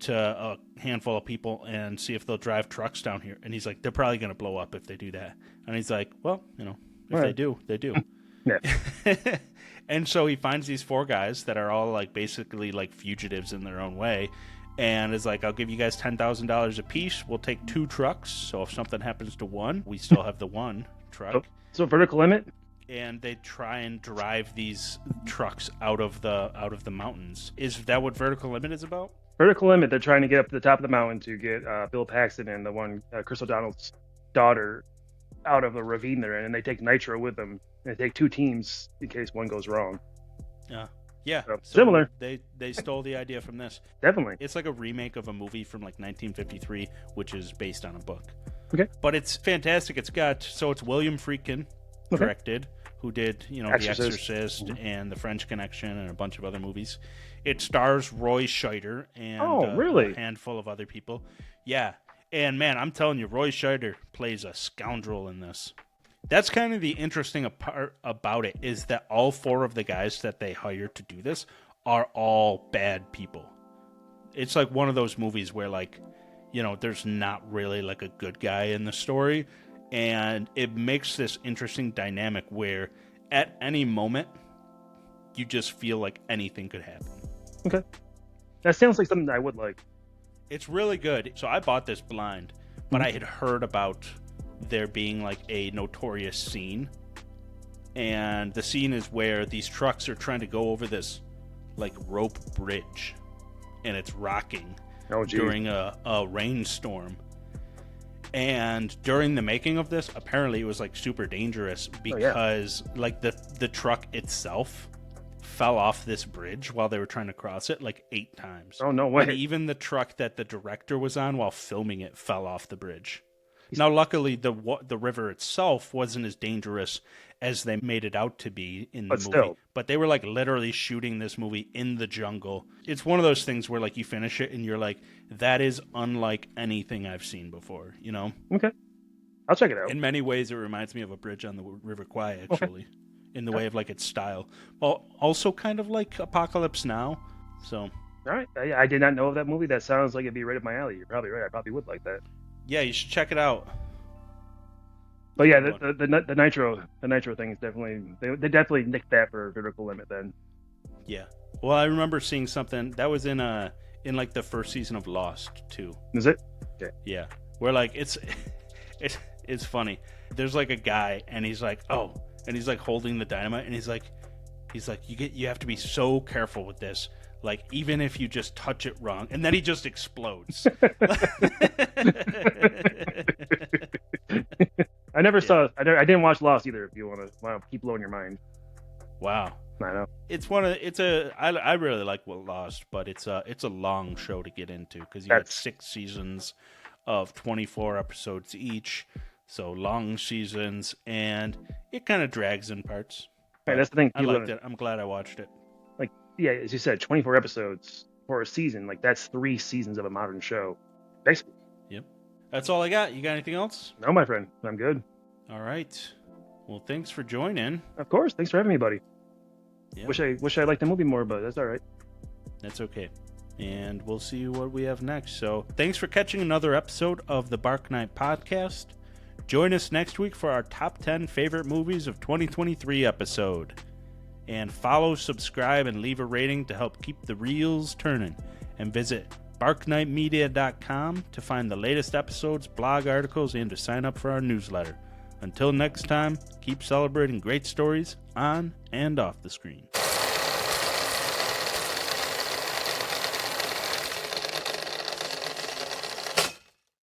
to a handful of people and see if they'll drive trucks down here. And he's like, they're probably going to blow up if they do that. And he's like, well, you know, if they do, they do. Yeah. And so he finds these 4 guys that are all like basically like fugitives in their own way. And is like, I'll give you guys $10,000 a piece. We'll take 2 trucks. So if something happens to one, we still have the one truck. So vertical limit? And they try and drive these trucks out of the mountains. Is that what Vertical Limit is about? Vertical Limit, they're trying to get up to the top of the mountain to get Bill Paxton and the one, Chris O'Donnell's daughter, out of the ravine they're in, and they take Nitro with them. And they take 2 teams in case one goes wrong. Yeah. So, So similar. They stole the idea from this. Definitely. It's like a remake of a movie from like 1953, which is based on a book. Okay. But it's fantastic. It's William Friedkin directed, who did, you know, Exorcist. The Exorcist and The French Connection and a bunch of other movies. It stars Roy Scheider and a handful of other people. Yeah. And man, I'm telling you, Roy Scheider plays a scoundrel in this. That's kind of the interesting part about it, is that all 4 of the guys that they hired to do this are all bad people. It's like one of those movies where, like, you know, there's not really like a good guy in the story. And it makes this interesting dynamic where at any moment, you just feel like anything could happen. Okay. That sounds like something I would like. It's really good. So I bought this blind, but I had heard about there being like a notorious scene. And the scene is where these trucks are trying to go over this like rope bridge. And it's rocking during a rainstorm. And during the making of this, apparently it was like super dangerous because like the truck itself fell off this bridge while they were trying to cross it like 8 times. Oh, no way. And even the truck that the director was on while filming it fell off the bridge. Now, luckily, the river itself wasn't as dangerous as they made it out to be in the movie. Still. But they were like literally shooting this movie in the jungle. It's one of those things where like you finish it and you're like, that is unlike anything I've seen before, you know? Okay. I'll check it out. In many ways, it reminds me of a bridge on the River Kwai, actually, in the way of like its style. Well, also kind of like Apocalypse Now. So, all right. I did not know of that movie. That sounds like it'd be right up my alley. You're probably right. I probably would like that. yeah, you should check it out. But yeah, the nitro thing is definitely they definitely nicked that for Vertical Limit then. Yeah. Well, I remember seeing something that was in like the first season of Lost too. Is it? Okay. Yeah. Where like it's funny. There's like a guy and he's like, oh, and he's like holding the dynamite and he's like you have to be so careful with this. Like, even if you just touch it wrong, and then he just explodes. I never saw. I didn't watch Lost either. If you want to keep blowing your mind. Wow. I know. I really like Lost, but it's a long show to get into because you got 6 seasons of 24 episodes each, so long seasons, and it kind of drags in parts. Right, that's the thing. I liked it. I'm glad I watched it. Like, yeah, as you said, 24 episodes for a season. Like, that's 3 seasons of a modern show, basically. Yep. That's all I got. You got anything else? No, my friend. I'm good. All right. Well, thanks for joining. Of course. Thanks for having me, buddy. Yeah. Wish I liked the movie more, but that's all right. That's okay. and we'll see what we have next. So thanks for catching another episode of the Bark Knight Podcast. Join us next week for our top 10 favorite movies of 2023 episode. And follow, subscribe, and leave a rating to help keep the reels turning. And visit barkknightmedia.com to find the latest episodes, blog articles, and to sign up for our newsletter. Until next time, keep celebrating great stories on and off the screen.